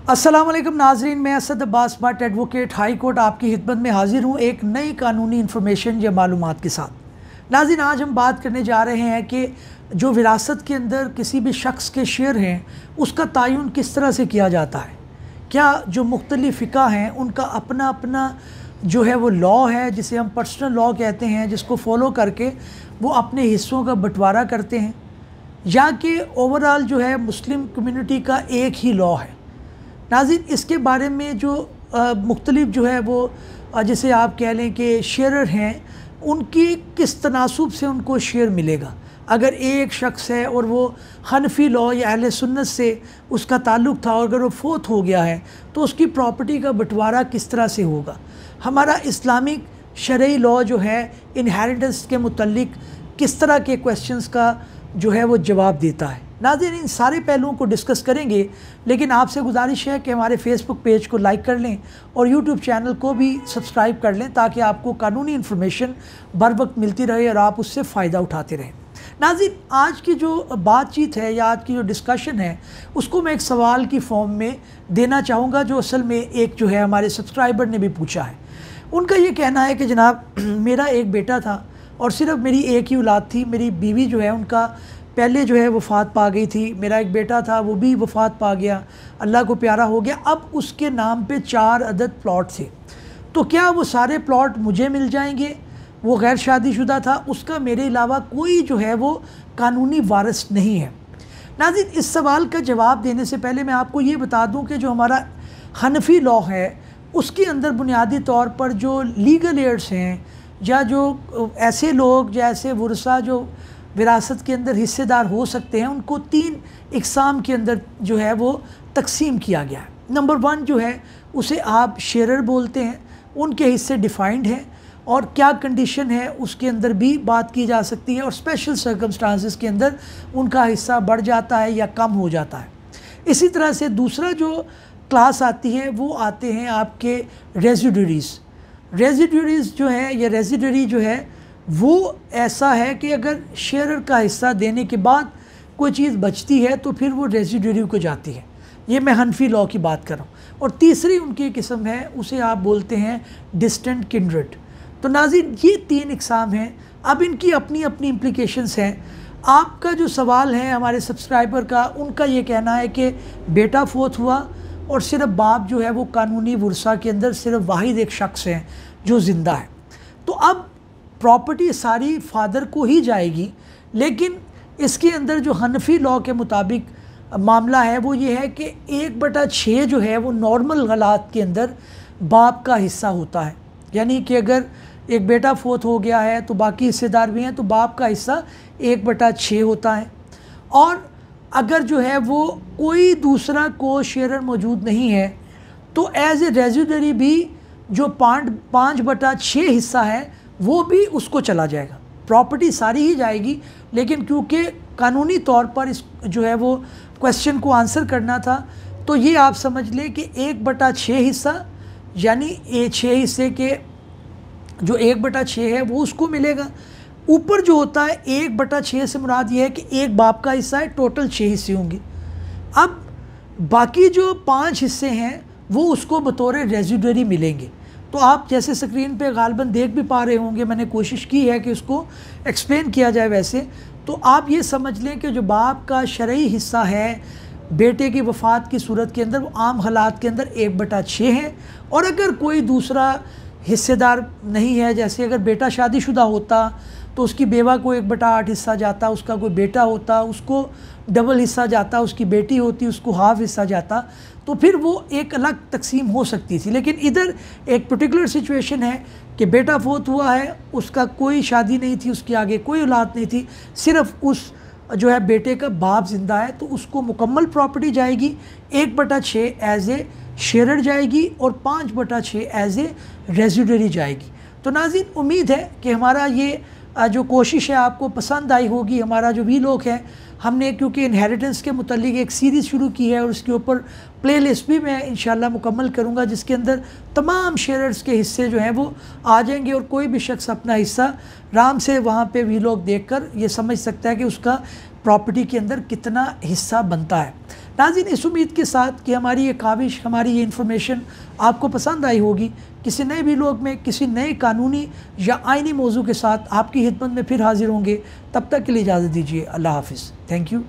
अस्सलाम वालेकुम नाजरीन, मैं Asad Abbas Bhatt advocate high court आपकी खिदमत में हाजिर हूँ एक नई कानूनी इन्फॉर्मेशन या मालूमात के साथ। नाज़रीन, आज हम बात करने जा रहे हैं कि जो विरासत के अंदर किसी भी शख्स के शेयर हैं उसका तयन किस तरह से किया जाता है। क्या जो मुख्तलिफ़ फ़िक़ा हैं उनका अपना अपना जो है वो लॉ है जिसे हम पर्सनल लॉ कहते हैं, जिसको फॉलो करके वो अपने हिस्सों का बंटवारा करते हैं, या कि ओवरऑल जो है मुस्लिम कम्युनिटी का एक ही लॉ है। नाज़रीन, इसके बारे में जो मुख्तलिफ जो है वो जैसे आप कह लें कि शेयर हैं, उनकी किस तनासुब से उनको शेयर मिलेगा। अगर एक शख्स है और वो हनफी लॉ या अहले सुन्नत से उसका ताल्लुक़ था और अगर वो फोत हो गया है तो उसकी प्रॉपर्टी का बंटवारा किस तरह से होगा। हमारा इस्लामिक शरई लॉ जो है इनहेरिटेंस के मुतल्लिक किस तरह के क्वेश्चंस का जो है वो जवाब देता है। नाज़रीन, इन सारे पहलुओं को डिस्कस करेंगे, लेकिन आपसे गुजारिश है कि हमारे फेसबुक पेज को लाइक कर लें और यूट्यूब चैनल को भी सब्सक्राइब कर लें ताकि आपको कानूनी इन्फॉर्मेशन बर वक्त मिलती रहे और आप उससे फ़ायदा उठाते रहें। नाज़रीन, आज की जो बातचीत है या आज की जो डिस्कशन है उसको मैं एक सवाल की फॉर्म में देना चाहूँगा, जो असल में एक जो है हमारे सब्सक्राइबर ने भी पूछा है। उनका ये कहना है कि जनाब, मेरा एक बेटा था और सिर्फ मेरी एक ही औलाद थी। मेरी बीवी जो है उनका पहले जो है वफ़ात पा गई थी। मेरा एक बेटा था, वो भी वफ़ात पा गया, अल्लाह को प्यारा हो गया। अब उसके नाम पे 4 अदद प्लॉट थे, तो क्या वो सारे प्लॉट मुझे मिल जाएंगे? वो गैर शादीशुदा था, उसका मेरे अलावा कोई जो है वो कानूनी वारिस नहीं है। नाज़रीन, इस सवाल का जवाब देने से पहले मैं आपको ये बता दूं कि जो हमारा हनफी लॉ है उसके अंदर बुनियादी तौर पर जो लीगल एड्स हैं या जो ऐसे लोग या ऐसे वरसा जो विरासत के अंदर हिस्सेदार हो सकते हैं, उनको 3 इकसाम के अंदर जो है वो तकसीम किया गया है। नंबर 1 जो है उसे आप शेयरर बोलते हैं, उनके हिस्से डिफ़ाइंड हैं और क्या कंडीशन है उसके अंदर भी बात की जा सकती है और स्पेशल सर्कमस्टांसिस के अंदर उनका हिस्सा बढ़ जाता है या कम हो जाता है। इसी तरह से दूसरा जो क्लास आती है वो आते हैं आपके रेजिडरीज़। रेजिडरीज़ जो है या रेजिडरी जो है वो ऐसा है कि अगर शेयरर का हिस्सा देने के बाद कोई चीज़ बचती है तो फिर वो रेजिडरी को जाती है। ये मैं हनफी लॉ की बात कर रहा हूँ। और तीसरी उनकी किस्म है, उसे आप बोलते हैं डिस्टेंट किंड्रेड। तो नाज़रीन, ये 3 इकसाम हैं। अब इनकी अपनी अपनी इम्प्लिकेशंस हैं। आपका जो सवाल है हमारे सब्सक्राइबर का, उनका ये कहना है कि बेटा फोत हुआ और सिर्फ बाप जो है वो कानूनी वरसा के अंदर सिर्फ वाहिद एक शख्स है जो ज़िंदा है, तो अब प्रॉपर्टी सारी फादर को ही जाएगी। लेकिन इसके अंदर जो हनफी लॉ के मुताबिक मामला है वो ये है कि 1/6 जो है वो नॉर्मल हालात के अंदर बाप का हिस्सा होता है। यानी कि अगर एक बेटा फोत हो गया है तो बाकी हिस्सेदार भी हैं, तो बाप का हिस्सा 1/6 होता है। और अगर जो है वो कोई दूसरा को शेयरर मौजूद नहीं है तो एज ए रेजिडरी भी जो 5/6 हिस्सा है वो भी उसको चला जाएगा। प्रॉपर्टी सारी ही जाएगी, लेकिन क्योंकि कानूनी तौर पर इस जो है वो क्वेश्चन को आंसर करना था, तो ये आप समझ लें कि 1/6 हिस्सा यानी 6 हिस्से के जो 1/6 है वो उसको मिलेगा। ऊपर जो होता है 1/6 से मुराद ये है कि एक बाप का हिस्सा है, टोटल 6 हिस्से होंगे। अब बाकी जो 5 हिस्से हैं वो उसको बतौर रेजिडरी मिलेंगे। तो आप जैसे स्क्रीन पे गालबन देख भी पा रहे होंगे, मैंने कोशिश की है कि उसको एक्सप्लेन किया जाए वैसे, तो आप ये समझ लें कि जो बाप का शरई हिस्सा है बेटे की वफ़ात की सूरत के अंदर वो आम हालात के अंदर 1/6 है। और अगर कोई दूसरा हिस्सेदार नहीं है, जैसे अगर बेटा शादीशुदा होता तो उसकी बेवा को 1/8 हिस्सा जाता, उसका कोई बेटा होता उसको डबल हिस्सा जाता, उसकी बेटी होती उसको हाफ हिस्सा जाता, तो फिर वो एक अलग तकसीम हो सकती थी। लेकिन इधर एक पर्टिकुलर सिचुएशन है कि बेटा फोत हुआ है, उसका कोई शादी नहीं थी, उसके आगे कोई औलाद नहीं थी, सिर्फ उस जो है बेटे का बाप ज़िंदा है, तो उसको मुकम्मल प्रॉपर्टी जाएगी। 1/6 एज ए शेयरर जाएगी और 5/6 एज ए रेजिडरी जाएगी। तो नाज़रीन, उम्मीद है कि हमारा ये जो कोशिश है आपको पसंद आई होगी। हमारा जो भी लोग हैं, हमने क्योंकि इनहेरिटेंस के मुतालिक एक सीरीज़ शुरू की है और उसके ऊपर प्लेलिस्ट भी मैं इंशाल्लाह मुकम्मल करूँगा, जिसके अंदर तमाम शेयरर्स के हिस्से जो हैं वो आ जाएंगे और कोई भी शख्स अपना हिस्सा आराम से वहाँ पे वीलॉग देखकर ये समझ सकता है कि उसका प्रॉपर्टी के अंदर कितना हिस्सा बनता है। नाज़रीन, इस उम्मीद के साथ कि हमारी ये काविश, हमारी ये इन्फॉर्मेशन आपको पसंद आई होगी, किसी नए वीलॉग में किसी नए कानूनी या आइनी मौजू के साथ आपकी खिदमत में फिर हाजिर होंगे। तब तक के लिए इजाज़त दीजिए। अल्लाह हाफ़िज़। Thank you.